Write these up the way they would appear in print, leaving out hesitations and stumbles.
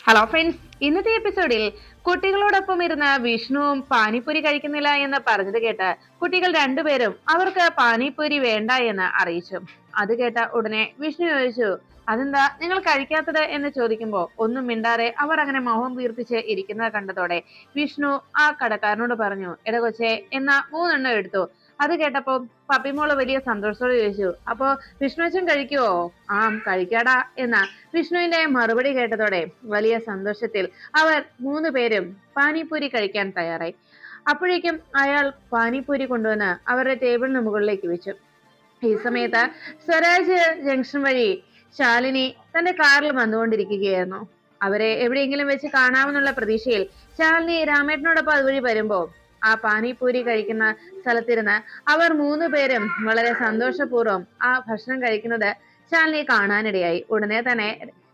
Hello friends, ഇന്നത്തെ എപ്പിസോഡിൽ കുട്ടികളോടൊപ്പം ഇരുന്ന് വിഷ്ണുവും പാനിപ്പൂരി കഴിക്കുന്നില്ല എന്ന് പറഞ്ഞത് കേട്ട് കുട്ടികൾ രണ്ടുപേരും അവർക്ക് പാനിപ്പൂരി വേണ്ട എന്ന് അറിയിച്ചു. അത് കേട്ട ഉടനെ വിഷ്ണു ചോദിച്ചു, അതെന്താ നിങ്ങൾ കഴിക്കാത്തത് എന്ന് ചോദിക്കുമ്പോ ഒന്നും മിണ്ടാതെ അവർ അങ്ങനെ മുഖം വീർപ്പിച്ച് ഇരിക്കുന്നത് കണ്ടതോടെ വിഷ്ണു ആ കടക്കാരനോട് പറഞ്ഞു, എടാ കൊച്ചേ, എന്നാ 3 എണ്ണം എടുത്തു. അത് കേട്ടപ്പോ പപ്പിമോള് വലിയ സന്തോഷത്തോടെ ചോദിച്ചു, അപ്പൊ വിഷ്ണുവച്ചൻ കഴിക്കുവോ? ആ, കഴിക്കാടാ എന്ന വിഷ്ണുവിന്റെ മറുപടി കേട്ടതോടെ വലിയ സന്തോഷത്തിൽ അവർ 3 പേരും പാനിപ്പൂരി കഴിക്കാൻ തയ്യാറായി. അപ്പോഴേക്കും അയാൾ പാനിപ്പൂരി കൊണ്ടുവന്ന് അവരുടെ ടേബിളിന് മുകളിലേക്ക് വെച്ചു. ഈ സമയത്ത് സ്വരാജ് ജംഗ്ഷൻ വഴി ശാലിനി തന്റെ കാറിൽ വന്നുകൊണ്ടിരിക്കുകയായിരുന്നു. അവരെ എവിടെയെങ്കിലും വെച്ച് കാണാമെന്നുള്ള പ്രതീക്ഷയിൽ ശാലിനി രാമേട്ടനോടൊപ്പം അതുവഴി വരുമ്പോ ആ പാനിപ്പൂരി കഴിക്കുന്ന സ്ഥലത്തിരുന്ന് അവർ 3 പേരും വളരെ സന്തോഷപൂർവ്വം ആ ഭക്ഷണം കഴിക്കുന്നത് ശാലിനി കാണാനിടയായി. ഉടനെ തന്നെ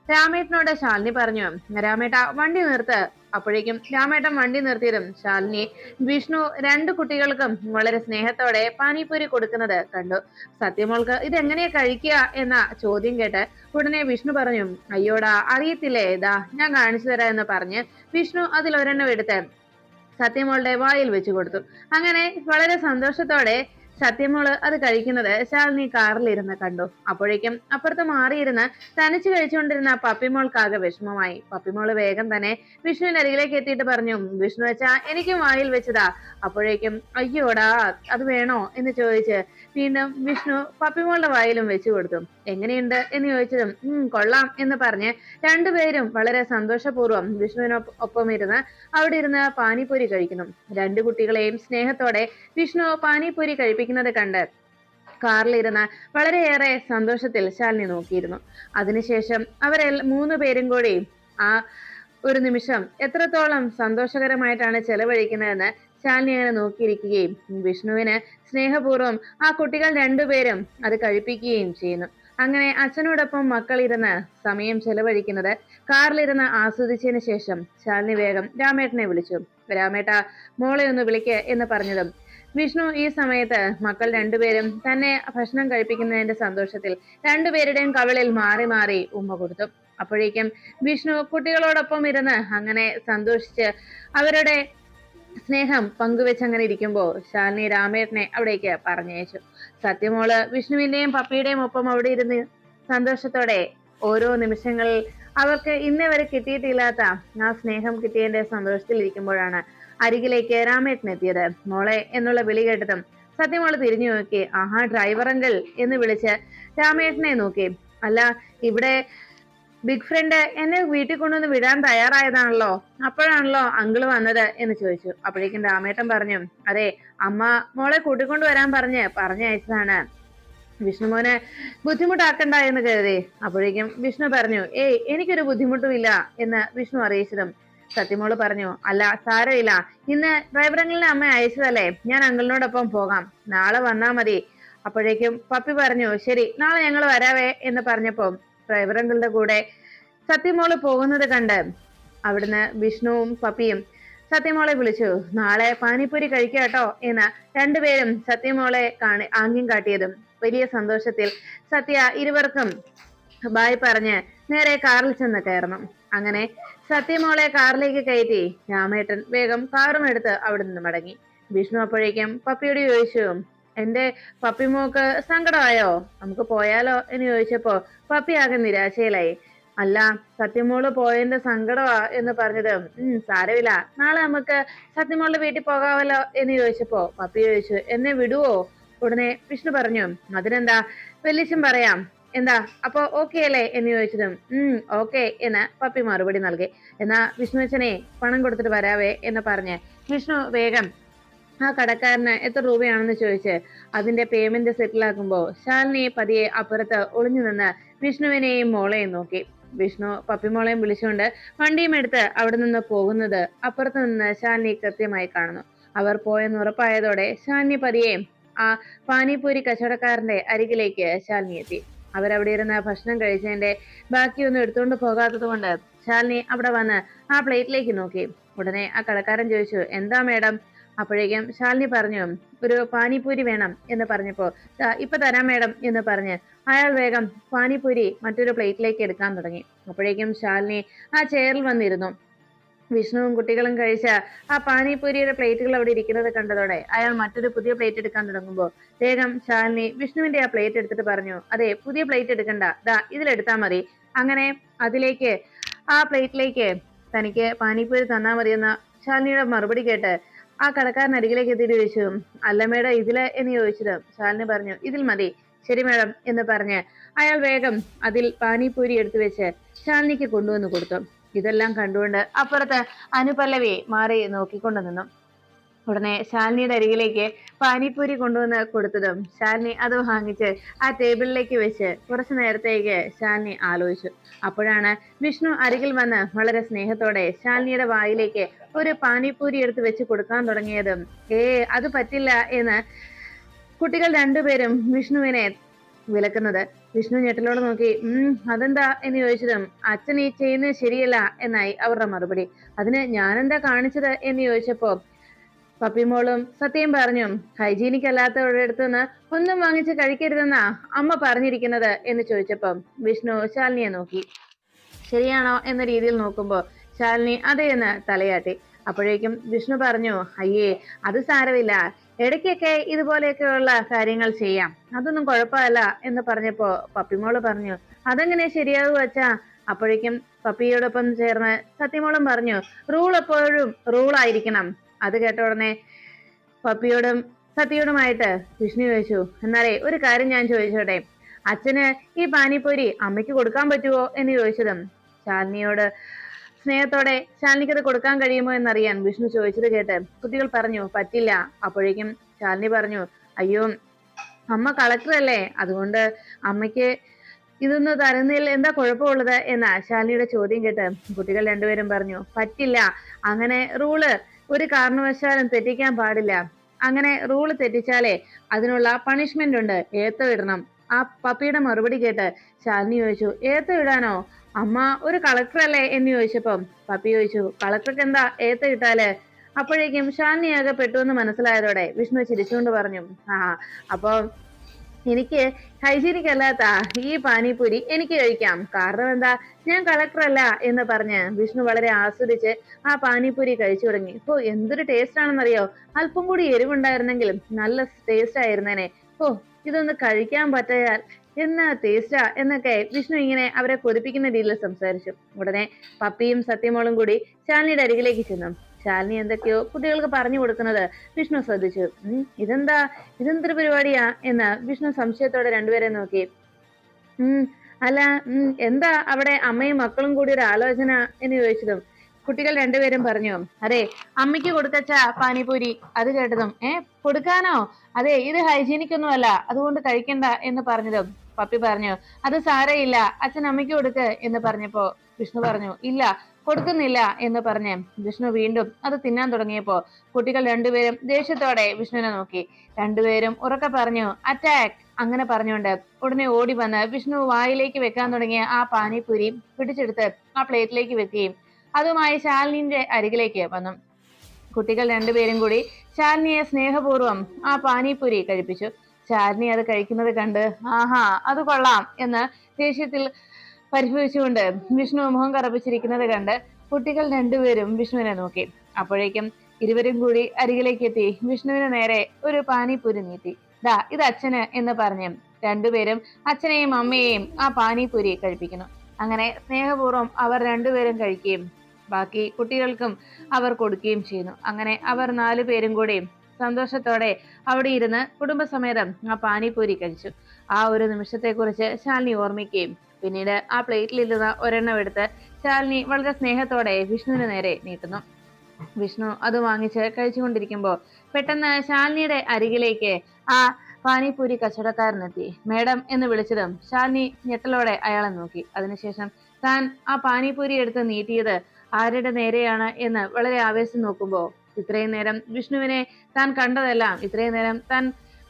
രാമേട്ടനോട് ശാലിനി പറഞ്ഞു, രാമേട്ട വണ്ടി നിർത്ത്. അപ്പോഴേക്കും രാമേട്ടൻ വണ്ടി നിർത്തിയതും ശാലിനി വിഷ്ണു 2 കുട്ടികൾക്കും വളരെ സ്നേഹത്തോടെ പാനിപ്പൂരി കൊടുക്കുന്നത് കണ്ടു. സത്യമോൾക്ക് ഇതെങ്ങനെയാ കഴിക്കുക എന്ന ചോദ്യം കേട്ട് ഉടനെ വിഷ്ണു പറഞ്ഞു, അയ്യോടാ അറിയത്തില്ലേ, ഇതാ ഞാൻ കാണിച്ചു തരാം എന്ന് പറഞ്ഞ് വിഷ്ണു അതിൽ ഒരെണ്ണം എടുത്ത് സത്യമോളുടെ വായിൽ വെച്ചു കൊടുത്തു. അങ്ങനെ വളരെ സന്തോഷത്തോടെ സത്യമോള് അത് കഴിക്കുന്നത് ശാലിനി കാറിലിരുന്ന് കണ്ടു. അപ്പോഴേക്കും അപ്പുറത്ത് മാറിയിരുന്ന് തനിച്ച് കഴിച്ചുകൊണ്ടിരുന്ന പപ്പിമോൾക്കാകെ വിഷമമായി. പപ്പിമോള് വേഗം തന്നെ വിഷ്ണുവിന്റെ അരികിലേക്ക് എത്തിയിട്ട് പറഞ്ഞു, വിഷ്ണു വെച്ചാ എനിക്കും വായിൽ വെച്ചതാ. അപ്പോഴേക്കും അയ്യോടാ അത് വേണോ എന്ന് ചോദിച്ച് വീണ്ടും വിഷ്ണു പപ്പിമോളുടെ വായിലും വെച്ചു കൊടുത്തു. എങ്ങനെയുണ്ട് എന്ന് ചോദിച്ചതും കൊള്ളാം എന്ന് പറഞ്ഞ് 2 പേരും വളരെ സന്തോഷപൂർവ്വം വിഷ്ണുവിനൊപ്പം ഇരുന്ന് അവിടെ ഇരുന്ന് പാനിപ്പൂരി കഴിക്കുന്നു. 2 കുട്ടികളെയും സ്നേഹത്തോടെ വിഷ്ണു പാനിപ്പൂരി കഴിപ്പിക്കുന്നത് കണ്ട് കാറിലിരുന്ന് വളരെയേറെ സന്തോഷത്തിൽ ശാലിനി നോക്കിയിരുന്നു. അതിനുശേഷം അവരെ 3 പേരും കൂടി ആ ഒരു നിമിഷം എത്രത്തോളം സന്തോഷകരമായിട്ടാണ് ചെലവഴിക്കുന്നതെന്ന് ശാലിനി അങ്ങനെ നോക്കിയിരിക്കുകയും വിഷ്ണുവിന് സ്നേഹപൂർവ്വം ആ കുട്ടികൾ 2 പേരും അത് കഴിപ്പിക്കുകയും ചെയ്യുന്നു. അങ്ങനെ അച്ഛനോടൊപ്പം മക്കൾ ഇരുന്ന് സമയം ചെലവഴിക്കുന്നത് കാറിലിരുന്ന് ആസ്വദിച്ചതിന് ശേഷം ശാലിനി വേഗം രാമേട്ടനെ വിളിച്ചു. രാമേട്ട, മോളെ ഒന്ന് വിളിക്ക് എന്ന് പറഞ്ഞതും വിഷ്ണു ഈ സമയത്ത് മക്കൾ 2 പേരും തന്നെ ഭക്ഷണം കഴിപ്പിക്കുന്നതിന്റെ സന്തോഷത്തിൽ 2 പേരുടെയും കവിളിൽ മാറി മാറി ഉമ്മ കൊടുത്തു. അപ്പോഴേക്കും വിഷ്ണു കുട്ടികളോടൊപ്പം ഇരുന്ന് അങ്ങനെ സന്തോഷിച്ച് അവരുടെ സ്നേഹം പങ്കുവെച്ച് അങ്ങനെ ഇരിക്കുമ്പോൾ ശാലിനി രാമേട്ടനെ അവിടേക്ക് പറഞ്ഞയച്ചു. സത്യമോള് വിഷ്ണുവിന്റെയും പപ്പിയുടെയും ഒപ്പം അവിടെ ഇരുന്ന് സന്തോഷത്തോടെ ഓരോ നിമിഷങ്ങളിൽ അവർക്ക് ഇന്നേ വരെ കിട്ടിയിട്ടില്ലാത്ത ആ സ്നേഹം കിട്ടിയതിന്റെ സന്തോഷത്തിൽ ഇരിക്കുമ്പോഴാണ് അരികിലേക്ക് രാമേട്ടൻ എത്തിയത്. മോളെ എന്നുള്ള വിളി കേട്ടതും സത്യമോള് തിരിഞ്ഞു നോക്കി. ആഹാ, ഡ്രൈവർ അങ്കിൾ എന്ന് വിളിച്ച് രാമേട്ടനെ നോക്കി. അല്ല, ഇവിടെ ബിഗ് ഫ്രണ്ട് എന്നെ വീട്ടിൽ കൊണ്ടുവന്ന് വിടാൻ തയ്യാറായതാണല്ലോ, അപ്പോഴാണല്ലോ അങ്കിള് വന്നത് എന്ന് ചോദിച്ചു. അപ്പോഴേക്കും രാമേട്ടൻ പറഞ്ഞു, അതെ, അമ്മ മോളെ കൂട്ടിക്കൊണ്ടു വരാൻ പറഞ്ഞയച്ചതാണ്, വിഷ്ണുമോനെ ബുദ്ധിമുട്ടാക്കണ്ട എന്ന് കരുതി. അപ്പോഴേക്കും വിഷ്ണു പറഞ്ഞു, ഏയ് എനിക്കൊരു ബുദ്ധിമുട്ടുമില്ല എന്ന് വിഷ്ണു അറിയിച്ചതും സത്യമോള് പറഞ്ഞു, അല്ല സാരമില്ല, ഇന്ന് ഡ്രൈവർ അങ്കിളിനെ അമ്മ അയച്ചതല്ലേ, ഞാൻ അങ്കിളിനോടൊപ്പം പോകാം, നാളെ വന്നാ മതി. അപ്പോഴേക്കും പപ്പി പറഞ്ഞു, ശരി, നാളെ ഞങ്ങൾ വരാവേ എന്ന് പറഞ്ഞപ്പോ ഡ്രൈവർ അങ്കിളുടെ കൂടെ സത്യമോള് പോകുന്നത് കണ്ട് അവിടുന്ന് വിഷ്ണുവും പപ്പിയും സത്യമോളെ വിളിച്ചു. നാളെ പാനിപ്പൂരി കഴിക്കാട്ടോ എന്ന് 2 പേരും സത്യമോളെ ആംഗ്യം കാട്ടിയതും വലിയ സന്തോഷത്തിൽ സത്യ ഇരുവർക്കും ബായ് പറഞ്ഞ് നേരെ കാറിൽ ചെന്ന് കയറണം. അങ്ങനെ സത്യമോളെ കാറിലേക്ക് കയറ്റി രാമേട്ടൻ വേഗം കാറും എടുത്ത് അവിടെ നിന്ന് മടങ്ങി. വിഷ്ണു അപ്പോഴേക്കും പപ്പിയോട് ചോദിച്ചു, എന്റെ പപ്പിമോക്ക് സങ്കടമായോ, നമുക്ക് പോയാലോ എന്ന് ചോദിച്ചപ്പോ പപ്പി ആകെ നിരാശയിലായി. അല്ല, സത്യമോള് പോയതിന്റെ സങ്കടമാ എന്ന് പറഞ്ഞത് സാരമില്ല, നാളെ നമുക്ക് സത്യമോളുടെ വീട്ടിൽ പോകാമല്ലോ എന്ന് ചോദിച്ചപ്പോ പപ്പി ചോദിച്ചു, എന്നെ വിടുവോ? ഉടനെ വിഷ്ണു പറഞ്ഞു, അതിനെന്താ, വല്യച്ഛൻ പറയാം, എന്താ അപ്പൊ ഓക്കെ അല്ലേ എന്ന് ചോദിച്ചതും ഓക്കെ എന്ന് പപ്പി മറുപടി നൽകി. എന്നാ വിഷ്ണുവച്ചനെ പണം കൊടുത്തിട്ട് വരാവേ എന്ന് പറഞ്ഞ് വിഷ്ണു വേഗം ആ കടക്കാരന് എത്ര രൂപയാണെന്ന് ചോദിച്ച് അതിന്റെ പേയ്മെന്റ് സെറ്റിലാക്കുമ്പോ ശാലിനി പതിയെ അപ്പുറത്ത് ഒളിഞ്ഞു നിന്ന് വിഷ്ണുവിനെയും മോളെയും നോക്കി. വിഷ്ണു പപ്പിമോളെയും വിളിച്ചുകൊണ്ട് വണ്ടിയും എടുത്ത് അവിടെ നിന്ന് പോകുന്നത് അപ്പുറത്ത് നിന്ന് ശാലിനി കൃത്യമായി കാണുന്നു. അവർ പോയെന്ന് ഉറപ്പായതോടെ ശാലിനി പതിയെ ആ പാനിപ്പൂരി കച്ചവടക്കാരന്റെ അരികിലേക്ക് ശാലിനി എത്തി. അവരവിടെ ഇരുന്ന് ഭക്ഷണം കഴിച്ചതിന്റെ ബാക്കിയൊന്നും എടുത്തുകൊണ്ട് പോകാത്തത് കൊണ്ട് ശാലിനി അവിടെ വന്ന് ആ പ്ലേറ്റിലേക്ക് നോക്കി. ഉടനെ ആ കടക്കാരൻ ചോദിച്ചു, എന്താ മേഡം, അപ്പോഴേക്കും ശാലിനി പറഞ്ഞു, ഒരു പാനിപ്പൂരി വേണം എന്ന് പറഞ്ഞപ്പോ ഇപ്പൊ തരാം മേഡം എന്ന് പറഞ്ഞ് അയാൾ വേഗം പാനിപ്പൂരി മറ്റൊരു പ്ലേറ്റിലേക്ക് എടുക്കാൻ തുടങ്ങി. അപ്പോഴേക്കും ശാലിനി ആ ചെയറിൽ വന്നിരുന്നു. വിഷ്ണുവും കുട്ടികളും കഴിച്ച ആ പാനിപ്പൂരിയുടെ പ്ലേറ്റുകൾ അവിടെ ഇരിക്കുന്നത് കണ്ടതോടെ അയാൾ മറ്റൊരു പുതിയ പ്ലേറ്റ് എടുക്കാൻ തുടങ്ങുമ്പോൾ വേഗം ശാലിനി വിഷ്ണുവിന്റെ ആ പ്ലേറ്റ് എടുത്തിട്ട് പറഞ്ഞു, അതെ പുതിയ പ്ലേറ്റ് എടുക്കണ്ട, ദാ ഇതിലെടുത്താ മതി. അങ്ങനെ അതിലേക്ക് ആ പ്ലേറ്റിലേക്ക് തനിക്ക് പാനിപ്പൂരി തന്നാ മതിയെന്ന ശാലിനിയുടെ മറുപടി കേട്ട് ആ കടക്കാരൻ അരികിലേക്ക് എത്തിയിട്ട് ചോദിച്ചു, അല്ല മേഡം ഇതില് എന്ന് ചോദിച്ചത് ശാലിനി പറഞ്ഞു, ഇതിൽ മതി. ശരി മേഡം എന്ന് പറഞ്ഞ് അയാൾ വേഗം അതിൽ പാനിപ്പൂരി എടുത്തു വെച്ച് ശാലിനിക്ക് കൊണ്ടുവന്ന് കൊടുത്തു. ഇതെല്ലാം കണ്ടുകൊണ്ട് അപ്പുറത്ത് അനുപല്ലവി മാറി നോക്കിക്കൊണ്ടു നിന്നു. ഉടനെ ശാലിനിയുടെ അരികിലേക്ക് പാനിപ്പൂരി കൊണ്ടുവന്ന് കൊടുത്തതും ശാലിനി അത് വാങ്ങിച്ച് ആ ടേബിളിലേക്ക് വെച്ച് കുറച്ചു നേരത്തേക്ക് ശാലിനി ആലോചിച്ചു. അപ്പോഴാണ് വിഷ്ണു അരികിൽ വന്ന് വളരെ സ്നേഹത്തോടെ ശാലിനിയുടെ വായിലേക്ക് ഒരു പാനിപ്പൂരി എടുത്ത് വെച്ച് കൊടുക്കാൻ തുടങ്ങിയതും അത് പറ്റില്ല എന്ന് കുട്ടികൾ രണ്ടുപേരും വിഷ്ണുവിനെ വിലക്കുന്നത്. വിഷ്ണു ഞെട്ടലോട് നോക്കി അതെന്താ എന്ന് ചോദിച്ചതും അച്ഛൻ ഈ ചെയ്യുന്നത് ശരിയല്ല എന്നായി അവരുടെ മറുപടി. അതിന് ഞാനെന്താ കാണിച്ചത് എന്ന് ചോദിച്ചപ്പോ പപ്പിമോളും സത്യം പറഞ്ഞു, ഹൈജീനിക് അല്ലാത്തവരുടെ അടുത്തുനിന്ന് ഒന്നും വാങ്ങിച്ച് കഴിക്കരുതെന്നാ അമ്മ പറഞ്ഞിരിക്കുന്നത് എന്ന് ചോദിച്ചപ്പം വിഷ്ണു ശാലിനിയെ നോക്കി. ശരിയാണോ എന്ന രീതിയിൽ നോക്കുമ്പോ ശാലിനി അതെ എന്ന് തലയാട്ടി. അപ്പോഴേക്കും വിഷ്ണു പറഞ്ഞു, അയ്യേ അത് സാരമില്ല, ഇടയ്ക്കൊക്കെ ഇതുപോലെയൊക്കെയുള്ള കാര്യങ്ങൾ ചെയ്യാം, അതൊന്നും കുഴപ്പമല്ല എന്ന് പറഞ്ഞപ്പോ പപ്പിമോള് പറഞ്ഞു, അതെങ്ങനെ ശരിയാകും അച്ഛാ? അപ്പോഴേക്കും പപ്പിയോടൊപ്പം ചേർന്ന് സത്യമോളും പറഞ്ഞു, റൂൾ എപ്പോഴും റൂളായിരിക്കണം. അത് കേട്ട ഉടനെ പപ്പിയോടും സത്യയോടുമായിട്ട് വിഷ്ണു ചോദിച്ചു, എന്നാലേ ഒരു കാര്യം ഞാൻ ചോദിച്ചോട്ടെ, അച്ഛന് ഈ പാനിപ്പൂരി അമ്മയ്ക്ക് കൊടുക്കാൻ പറ്റുമോ എന്ന് ചോദിച്ചതും ശാലിനിയോട് സ്നേഹത്തോടെ ശാലിനിക്ക് അത് കൊടുക്കാൻ കഴിയുമോ എന്നറിയാൻ വിഷ്ണു ചോദിച്ചത് കേട്ട് കുട്ടികൾ പറഞ്ഞു, പറ്റില്ല. അപ്പോഴേക്കും ശാലിനി പറഞ്ഞു, അയ്യോ അമ്മ കളക്ടറല്ലേ, അതുകൊണ്ട് അമ്മയ്ക്ക് ഇതൊന്ന് തരുന്നതിൽ എന്താ കുഴപ്പമുള്ളത് എന്ന ശാലിനിയുടെ ചോദ്യം കേട്ട് കുട്ടികൾ രണ്ടുപേരും പറഞ്ഞു, പറ്റില്ല, അങ്ങനെ റൂള് ഒരു കാരണവശാലും തെറ്റിക്കാൻ പാടില്ല. അങ്ങനെ റൂള് തെറ്റിച്ചാലേ അതിനുള്ള പണിഷ്മെന്റ് ഉണ്ട്, ഏത്തം ഇടണം. ആ പപ്പിയുടെ മറുപടി കേട്ട് ശാലിനി ചോദിച്ചു, ഏത്തം ഇടാനോ? അമ്മ ഒരു കളക്ടറല്ലേ എന്ന് ചോദിച്ചപ്പം പപ്പി ചോദിച്ചു, കളക്ടർക്ക് എന്താ ഏത്തം ഇട്ടാല്? അപ്പോഴേക്കും ശാലിനി ആകെ പെട്ടുവെന്ന് മനസ്സിലായതോടെ വിഷ്ണു ചിരിച്ചുകൊണ്ട് പറഞ്ഞു, അപ്പൊ എനിക്ക് ഹൈജീനിക് അല്ലാത്ത ഈ പാനിപ്പൂരി എനിക്ക് കഴിക്കാം, കാരണം എന്താ, ഞാൻ കളക്ടറല്ല എന്ന് പറഞ്ഞ് വിഷ്ണു വളരെ ആസ്വദിച്ച് ആ പാനിപ്പൂരി കഴിച്ചു തുടങ്ങി. എന്തൊരു ടേസ്റ്റ് ആണെന്നറിയോ, അല്പം കൂടി എരിവുണ്ടായിരുന്നെങ്കിലും നല്ല ടേസ്റ്റ് ആയിരുന്നേനെ. ഇതൊന്ന് കഴിക്കാൻ പറ്റിയാൽ എന്നാ ടേസ്റ്റാ എന്നൊക്കെ വിഷ്ണു ഇങ്ങനെ അവരെ കൊതിപ്പിക്കുന്ന രീതിയിൽ സംസാരിച്ചു. ഉടനെ പപ്പിയും സത്യമോളും കൂടി ശാലിനിയുടെ അരികിലേക്ക് ചെന്നു. ശാലിനി എന്തൊക്കെയോ കുട്ടികൾക്ക് പറഞ്ഞു കൊടുക്കുന്നത് വിഷ്ണു ശ്രദ്ധിച്ചു. ഇതെന്തൊരു പരിപാടിയാ എന്ന് വിഷ്ണു സംശയത്തോടെ രണ്ടുപേരെ നോക്കി. അല്ല എന്താ അവിടെ അമ്മയും മക്കളും കൂടി ഒരു ആലോചന എന്ന് ചോദിച്ചതും കുട്ടികൾ രണ്ടുപേരും പറഞ്ഞു, അതെ അമ്മയ്ക്ക് കൊടുക്കച്ച പാനിപൂരി. അത് കേട്ടതും കൊടുക്കാനോ? അതെ ഇത് ഹൈജീനിക് ഒന്നുമല്ല, അതുകൊണ്ട് കഴിക്കണ്ട എന്ന് പറഞ്ഞതും പപ്പി പറഞ്ഞു, അത് സാരയില്ല, അച്ഛൻ അമ്മയ്ക്ക് കൊടുക്ക് എന്ന് പറഞ്ഞപ്പോ വിഷ്ണു പറഞ്ഞു, ഇല്ല കൊടുക്കുന്നില്ല എന്ന് പറഞ്ഞ് വിഷ്ണു വീണ്ടും അത് തിന്നാൻ തുടങ്ങിയപ്പോ കുട്ടികൾ രണ്ടുപേരും ദേഷ്യത്തോടെ വിഷ്ണുവിനെ നോക്കി. രണ്ടുപേരും ഉറക്കെ പറഞ്ഞു, അറ്റാക്ക്. അങ്ങനെ പറഞ്ഞുകൊണ്ട് ഉടനെ ഓടി വന്ന് വിഷ്ണു വായിലേക്ക് വെക്കാൻ തുടങ്ങിയ ആ പാനിപ്പൂരി പിടിച്ചെടുത്ത് ആ പ്ലേറ്റിലേക്ക് വെക്കുകയും അതുമായി ശാലിനിന്റെ അരികിലേക്ക് വന്നു. കുട്ടികൾ രണ്ടുപേരും കൂടി ശാലിനിയെ സ്നേഹപൂർവ്വം ആ പാനിപ്പൂരി കഴിപ്പിച്ചു. ശാലിനി അത് കഴിക്കുന്നത് കണ്ട് അത് കൊള്ളാം എന്ന് ദേഷ്യത്തിൽ പരിഭവിച്ചുകൊണ്ട് വിഷ്ണു മുഖം കറപ്പിച്ചിരിക്കുന്നത് കണ്ട് കുട്ടികൾ രണ്ടുപേരും വിഷ്ണുവിനെ നോക്കി. അപ്പോഴേക്കും ഇരുവരും കൂടി അരികിലേക്ക് എത്തി വിഷ്ണുവിന് നേരെ ഒരു പാനിപ്പൂരി നീട്ടി. ഇത് അച്ഛന് എന്ന് പറഞ്ഞ് രണ്ടുപേരും അച്ഛനെയും അമ്മയെയും ആ പാനിപ്പൂരി കഴിപ്പിക്കുന്നു. അങ്ങനെ സ്നേഹപൂർവ്വം അവർ രണ്ടുപേരും കഴിക്കുകയും ബാക്കി കുട്ടികൾക്കും അവർ കൊടുക്കുകയും ചെയ്യുന്നു. അങ്ങനെ അവർ 4 പേരും കൂടി സന്തോഷത്തോടെ അവിടെ ഇരുന്ന് കുടുംബസമേതം ആ പാനിപ്പൂരി കഴിച്ചു. ആ ഒരു നിമിഷത്തെ കുറിച്ച് ശാലിനി ഓർമ്മിക്കുകയും പിന്നീട് ആ പ്ലേറ്റിലിരുന്ന ഒരെണ്ണം എടുത്ത് ശാലിനി വളരെ സ്നേഹത്തോടെ വിഷ്ണുവിന് നേരെ നീട്ടുന്നു. വിഷ്ണു അത് വാങ്ങിച്ച് കഴിച്ചുകൊണ്ടിരിക്കുമ്പോൾ പെട്ടെന്ന് ശാലിനിയുടെ അരികിലേക്ക് ആ പാനിപ്പൂരി കച്ചവടക്കാരനെത്തി. മേഡം എന്ന് വിളിച്ചതും ശാലിനി ഞെട്ടലോടെ അയാളെ നോക്കി. അതിനുശേഷം താൻ ആ പാനിപ്പൂരി എടുത്ത് നീട്ടിയത് ആരുടെ നേരെയാണ് എന്ന് വളരെ ആവേശം നോക്കുമ്പോൾ ഇത്രയും നേരം വിഷ്ണുവിനെ താൻ കണ്ടതെല്ലാം, ഇത്രയും നേരം താൻ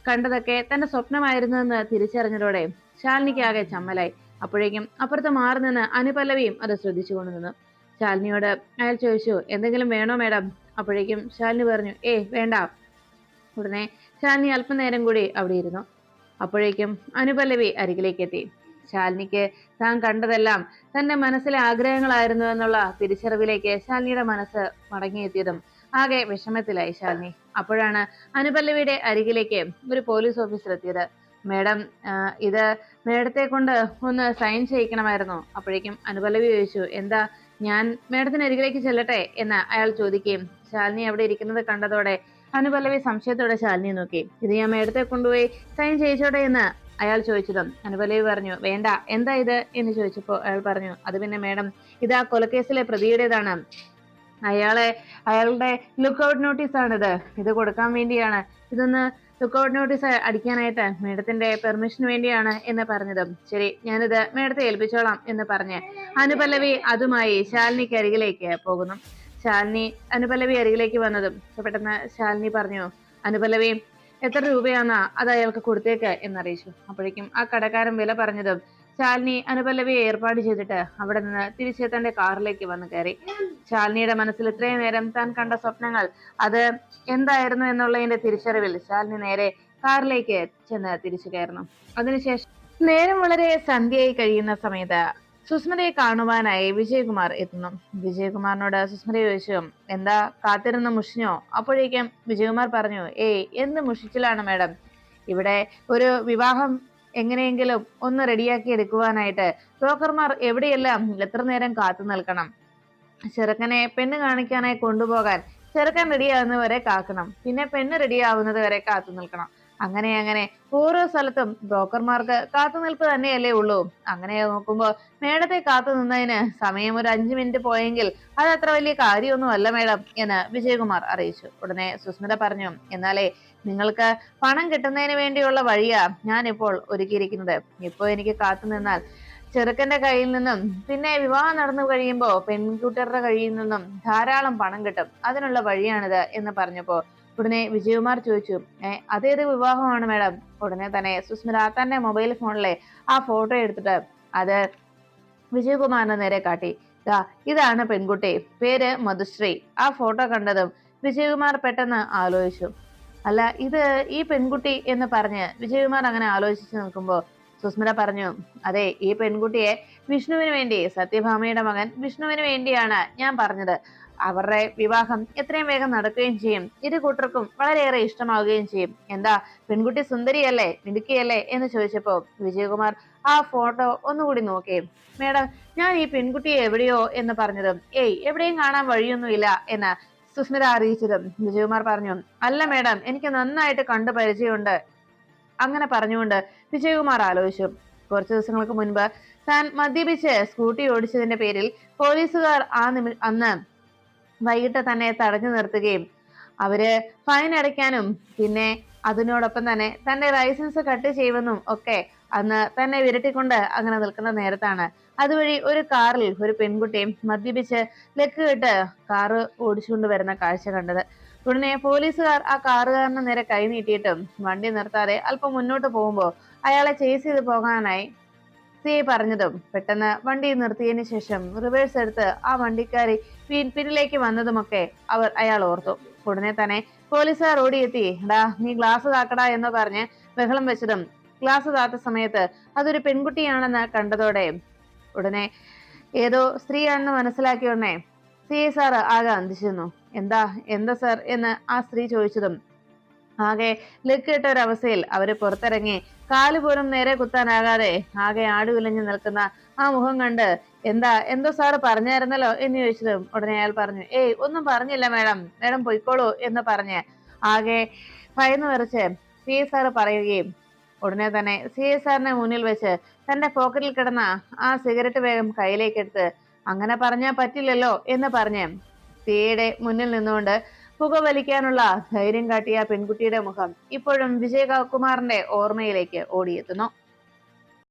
കണ്ടതൊക്കെ തന്റെ സ്വപ്നമായിരുന്നെന്ന് തിരിച്ചറിഞ്ഞതോടെ ശാലിനിക്ക് ആകെ ചമ്മലായി. അപ്പോഴേക്കും അപ്പുറത്ത് മാറി നിന്ന് അനുപല്ലവിയും അത് ശ്രദ്ധിച്ചുകൊണ്ട് നിന്നു. ശാലിനിയോട് അയാൾ ചോദിച്ചു, എന്തെങ്കിലും വേണോ മേഡം? അപ്പോഴേക്കും ശാലിനി പറഞ്ഞു, ഏയ് വേണ്ട. ഉടനെ ശാലിനി അല്പനേരം കൂടി അവിടെ ഇരുന്നു. അപ്പോഴേക്കും അനുപല്ലവി അരികിലേക്ക് എത്തി. ശാലിനിക്ക് താൻ കണ്ടതെല്ലാം തന്റെ മനസ്സിലെ ആഗ്രഹങ്ങളായിരുന്നു എന്നുള്ള തിരിച്ചറിവിലേക്ക് ശാലിനിയുടെ മനസ്സ് മടങ്ങിയെത്തിയതും ആകെ വിഷമത്തിലായി ശാലിനി. അപ്പോഴാണ് അനുപല്ലവിയുടെ അരികിലേക്ക് ഒരു പോലീസ് ഓഫീസർ എത്തിയത്. മേഡം, ഇത് മേഡത്തെ കൊണ്ട് ഒന്ന് സൈൻ ചെയ്യിക്കണമായിരുന്നു. അപ്പോഴേക്കും അനുപല്ലവി ചോദിച്ചു, എന്താ, ഞാൻ മേഡത്തിന് അരികിലേക്ക് ചെല്ലട്ടെ എന്ന് അയാൾ ചോദിക്കുകയും ശാലിനി അവിടെ ഇരിക്കുന്നത് കണ്ടതോടെ അനുപല്ലവി സംശയത്തോടെ ശാലിനിയെ നോക്കി. ഇത് ഞാൻ മേഡത്തെ കൊണ്ടുപോയി സൈൻ ചെയ്യിച്ചോട്ടെ എന്ന് അയാൾ ചോദിച്ചതും അനുപല്ലവി പറഞ്ഞു, വേണ്ട. എന്താ ഇത് എന്ന് ചോദിച്ചപ്പോൾ അയാൾ പറഞ്ഞു, അത് പിന്നെ മേഡം, ഇത് ആ കൊലക്കേസിലെ പ്രതിയുടേതാണ്. അയാളുടെ ലുക്കൌട്ട് നോട്ടീസ് ആണിത്. ഇത് കൊടുക്കാൻ വേണ്ടിയാണ്. ഇതൊന്ന് ലുക്കൌട്ട് നോട്ടീസ് അടിക്കാനായിട്ട് മേഡത്തിന്റെ പെർമിഷന് വേണ്ടിയാണ് എന്ന് പറഞ്ഞതും ശരി, ഞാനിത് മേഡത്തെ ഏൽപ്പിച്ചോളാം എന്ന് പറഞ്ഞ് അനുപല്ലവി അതുമായി ശാലിനിക്ക് അരികിലേക്ക് പോകുന്നു. ശാലിനി അനുപല്ലവി അരികിലേക്ക് വന്നതും പെട്ടെന്ന് ശാലിനി പറഞ്ഞു, അനുപല്ലവി, എത്ര രൂപയാന്നാ അത് അയാൾക്ക് കൊടുത്തേക്ക് എന്നറിയിച്ചു. അപ്പോഴേക്കും ആ കടക്കാരൻ വില പറഞ്ഞതും ശാലിനി അനുപല്ലവിയെ ഏർപ്പാട് ചെയ്തിട്ട് അവിടെ നിന്ന് തിരിച്ച് തന്റെ കാറിലേക്ക് വന്നു കയറി. ശാലിനിയുടെ മനസ്സിൽ ഇത്രയും നേരം താൻ കണ്ട സ്വപ്നങ്ങൾ അത് എന്തായിരുന്നു എന്നുള്ളതിന്റെ തിരിച്ചറിവിൽ ശാലിനി നേരെ കാറിലേക്ക് ചെന്ന് തിരിച്ചു കയറുന്നു. അതിനുശേഷം നേരം വളരെ സന്ധ്യയായി കഴിയുന്ന സമയത്ത് സുസ്മിതയെ കാണുവാനായി വിജയകുമാർ എത്തുന്നു. വിജയകുമാറിനോട് സുസ്മിത ചോദിച്ചു, എന്താ കാത്തിരുന്ന് മുഷിഞ്ഞോ? അപ്പോഴേക്കും വിജയകുമാർ പറഞ്ഞു, ഏയ് എന്ത് മുഷിച്ചിലാണ് മേഡം, ഇവിടെ ഒരു വിവാഹം എങ്ങനെയെങ്കിലും ഒന്ന് റെഡിയാക്കി എടുക്കുവാനായിട്ട് ബ്രോക്കർമാർ എവിടെയെല്ലാം എത്ര നേരം കാത്തു നിൽക്കണം. ചെറുക്കനെ പെണ്ണ് കാണിക്കാനായി കൊണ്ടുപോകാൻ ചെറുക്കൻ റെഡിയാവുന്നവരെ കാക്കണം, പിന്നെ പെണ്ണ് റെഡിയാവുന്നത് വരെ കാത്തു നിൽക്കണം. അങ്ങനെ ഓരോ സ്ഥലത്തും ബ്രോക്കർമാർക്ക് കാത്തുനിൽപ്പ് തന്നെയല്ലേ ഉള്ളൂ. അങ്ങനെ നോക്കുമ്പോ മേഡത്തെ കാത്തു നിന്നതിന് സമയം ഒരു 5 മിനിറ്റ് പോയെങ്കിൽ അത് അത്ര വലിയ കാര്യമൊന്നും അല്ല മേഡം എന്ന് വിജയകുമാർ അറിയിച്ചു. ഉടനെ സുസ്മിത പറഞ്ഞു, എന്നാലേ നിങ്ങൾക്ക് പണം കിട്ടുന്നതിന് വേണ്ടിയുള്ള വഴിയാ ഞാൻ ഇപ്പോൾ ഒരുക്കിയിരിക്കുന്നത്. ഇപ്പോ എനിക്ക് കാത്തു നിന്നാൽ ചെറുക്കന്റെ കയ്യിൽ നിന്നും പിന്നെ വിവാഹം നടന്നു കഴിയുമ്പോ പെൺകുട്ടികളുടെ കയ്യിൽ നിന്നും ധാരാളം പണം കിട്ടും. അതിനുള്ള വഴിയാണിത് എന്ന് പറഞ്ഞപ്പോ ഉടനെ വിജയകുമാർ ചോദിച്ചു, അതേത് വിവാഹമാണ് മേഡം? ഉടനെ തന്നെ സുസ്മിത തന്റെ മൊബൈൽ ഫോണിലെ ആ ഫോട്ടോ എടുത്തിട്ട് അത് വിജയകുമാറിന്റെ നേരെ കാട്ടി. ഇതാണ് പെൺകുട്ടി, പേര് മധുശ്രീ. ആ ഫോട്ടോ കണ്ടതും വിജയകുമാർ പെട്ടെന്ന് ആലോചിച്ചു, അല്ല ഇത് ഈ പെൺകുട്ടി എന്ന് പറഞ്ഞ് വിജയകുമാർ അങ്ങനെ ആലോചിച്ചു നിൽക്കുമ്പോ സുസ്മിത പറഞ്ഞു, അതെ, ഈ പെൺകുട്ടിയെ വിഷ്ണുവിന് വേണ്ടി, സത്യഭാമയുടെ മകൻ വിഷ്ണുവിന് വേണ്ടിയാണ് ഞാൻ പറഞ്ഞത്. അവരുടെ വിവാഹം എത്രയും വേഗം നടക്കുകയും ചെയ്യും. ഇരു കൂട്ടർക്കും വളരെയേറെ ഇഷ്ടമാവുകയും ചെയ്യും. എന്താ, പെൺകുട്ടി സുന്ദരിയല്ലേ, മിടുക്കിയല്ലേ എന്ന് ചോദിച്ചപ്പോ വിജയകുമാർ ആ ഫോട്ടോ ഒന്നുകൂടി നോക്കി. മേഡം, ഞാൻ ഈ പെൺകുട്ടിയെ എവിടെയോ എന്ന് പറഞ്ഞതും ഏയ് എവിടെയും കാണാൻ വഴിയൊന്നുമില്ല എന്ന് സുസ്മിത അറിയിച്ചതും വിജയകുമാർ പറഞ്ഞു, അല്ല മേഡം, എനിക്ക് നന്നായിട്ട് കണ്ടു പരിചയമുണ്ട്. അങ്ങനെ പറഞ്ഞുകൊണ്ട് വിജയകുമാർ ആലോചിച്ചു. കുറച്ചു ദിവസങ്ങൾക്ക് മുൻപ് താൻ മദ്യപിച്ച് സ്കൂട്ടി ഓടിച്ചതിന്റെ പേരിൽ പോലീസുകാർ അന്ന് വൈകിട്ട് തന്നെ തടഞ്ഞു നിർത്തുകയും അവര് ഫൈൻ അടയ്ക്കാനും പിന്നെ അതിനോടൊപ്പം തന്നെ തന്റെ ലൈസൻസ് കട്ട് ചെയ്യുമെന്നും ഒക്കെ അന്ന് തന്നെ വിരട്ടിക്കൊണ്ട് അങ്ങനെ നിൽക്കുന്ന നേരത്താണ് അതുവഴി ഒരു കാറിൽ ഒരു പെൺകുട്ടിയും മദ്യപിച്ച് ലക്ക് കെട്ട് കാറ് ഓടിച്ചുകൊണ്ട് വരുന്ന കാഴ്ച കണ്ടത്. ഉടനെ പോലീസുകാർ ആ കാറുകാരന് നേരെ കൈ നീട്ടിയിട്ടും വണ്ടി നിർത്താതെ അല്പം മുന്നോട്ട് പോകുമ്പോൾ അയാളെ ചേസ് ചെയ്ത് പോകാനായി സിഐ പറഞ്ഞതും പെട്ടെന്ന് വണ്ടി നിർത്തിയതിനു ശേഷം റിവേഴ്സ് എടുത്ത് ആ വണ്ടിക്കാരി പിന്നിലേക്ക് വന്നതുമൊക്കെ അയാൾ ഓർത്തു. ഉടനെ തന്നെ പോലീസുകാർ ഓടിയെത്തി, നീ ഗ്ലാസ് താക്കടാ എന്ന് പറഞ്ഞ് ബഹളം വെച്ചതും ഗ്ലാസ് താത്ത സമയത്ത് അതൊരു പെൺകുട്ടിയാണെന്ന് കണ്ടതോടെ ഉടനെ ഏതോ സ്ത്രീയാണെന്ന് മനസ്സിലാക്കിയ ഉടനെ സിഐ സാർ ആകെ അന്തിച്ചിരുന്നു. എന്താ സാർ എന്ന് ആ സ്ത്രീ ചോദിച്ചതും ആകെ ലക്കിട്ട ഒരവസ്ഥയിൽ അവര് പുറത്തിറങ്ങി കാല് പോലും നേരെ കുത്താനാകാതെ ആകെ ആടുവിലഞ്ഞു നിൽക്കുന്ന ആ മുഖം കണ്ട് എന്തോ സാറ് പറഞ്ഞായിരുന്നല്ലോ എന്ന് ചോദിച്ചതും ഉടനെ അയാൾ പറഞ്ഞു, ഏയ് ഒന്നും പറഞ്ഞില്ല മേഡം പൊയ്ക്കോളൂ എന്ന് പറഞ്ഞ് ആകെ ഭയന്നു വിറച്ച് സി എ സാറ് പറയുകയും ഉടനെ തന്നെ സി എ സാറിനെ മുന്നിൽ വെച്ച് തന്റെ പോക്കറ്റിൽ കിടന്ന ആ സിഗരറ്റ് വേഗം കയ്യിലേക്ക് എടുത്ത് അങ്ങനെ പറഞ്ഞാൽ പറ്റില്ലല്ലോ എന്ന് പറഞ്ഞ് സിയുടെ മുന്നിൽ നിന്നുകൊണ്ട് പുക വലിക്കാനുള്ള ധൈര്യം കാട്ടിയ പെൺകുട്ടിയുടെ മുഖം ഇപ്പോഴും വിജയകുമാറിന്റെ ഓർമ്മയിലേക്ക് ഓടിയെത്തുന്നു.